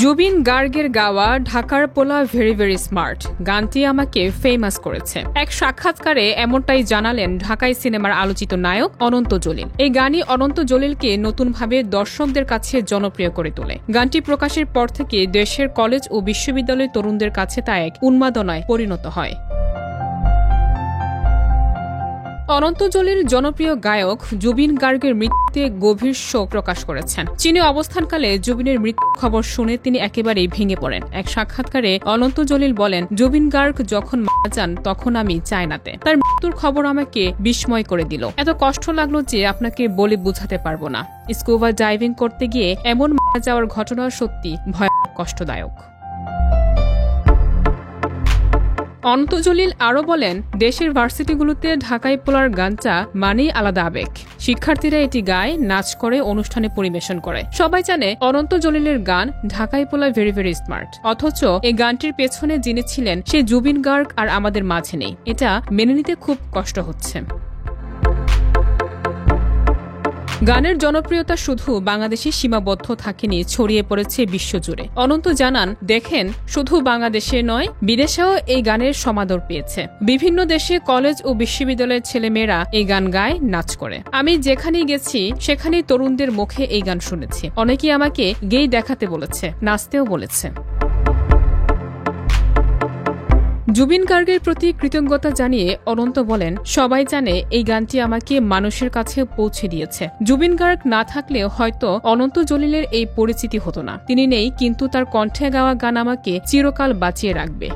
জুবিন গার্গের গাওয়া ঢাকার পোলা ভেরি ভেরি স্মার্ট গানটি আমাকে ফেমাস করেছে। এক সাক্ষাৎকারে এমনটাই জানালেন ঢাকাই সিনেমার আলোচিত নায়ক অনন্ত জলিল। এই গানই অনন্ত জলিলকে নতুনভাবে দর্শকদের কাছে জনপ্রিয় করে তোলে। গানটি প্রকাশের পর থেকে দেশের কলেজ ও বিশ্ববিদ্যালয় তরুণদের কাছে তা এক উন্মাদনায় পরিণত হয়। অনন্ত জলিল জনপ্রিয় গায়ক জুবিন গার্গের মৃত্যুতে গভীর শোক প্রকাশ করেছেন। চীনে অবস্থানকালে জুবিনের মৃত্যুর খবর শুনে তিনি একেবারেই ভেঙে পড়েন। এক সাক্ষাৎকারে অনন্ত জলিল বলেন, জুবিন গার্গ যখন মারা যান তখন আমি চায়নাতে। তার মৃত্যুর খবর আমাকে বিস্ময় করে দিল। এত কষ্ট লাগলো যে আপনাকে বলে বোঝাতে পারবো না। স্কুবা ডাইভিং করতে গিয়ে এমন মারা যাওয়ার ঘটনা সত্যি ভয়ানক কষ্টদায়ক। অনন্ত জলিল আরও বলেন, দেশের ভার্সিটিগুলোতে ঢাকাই পোলার গানটা মানেই আলাদা আবেগ। শিক্ষার্থীরা এটি গায়, নাচ করে, অনুষ্ঠানে পরিবেশন করে। সবাই জানে অনন্ত জলিলের গান ঢাকাই পোলা ভেরি ভেরি স্মার্ট। অথচ এই গানটির পেছনে যিনি ছিলেন সে জুবিন গার্গ আর আমাদের মাঝে নেই। এটা মেনে নিতে খুব কষ্ট হচ্ছে। গানের জনপ্রিয়তা শুধু বাংলাদেশে সীমাবদ্ধ থাকেনি, ছড়িয়ে পড়েছে বিশ্বজুড়ে। অনন্ত জানান, দেখেন শুধু বাংলাদেশে নয়, বিদেশেও এই গানের সমাদর পেয়েছে। বিভিন্ন দেশে কলেজ ও বিশ্ববিদ্যালয়ের ছেলেমেয়েরা এই গান গায়, নাচ করে। আমি যেখানেই গেছি সেখানেই তরুণদের মুখে এই গান শুনেছি। অনেকেই আমাকে গেয়ে দেখাতে বলেছে, নাচতেও বলেছে। জুবিন গার্গের প্রতি কৃতজ্ঞতা জানিয়ে অনন্ত বলেন, সবাই জানে এই গানটি আমাকে মানুষের কাছে পৌঁছে দিয়েছে। জুবিন গার্গ না থাকলেও হয়তো অনন্ত জলিলের এই পরিচিতি হতো না। তিনি নেই, কিন্তু তার কণ্ঠে গাওয়া গান আমাকে চিরকাল বাঁচিয়ে রাখবে।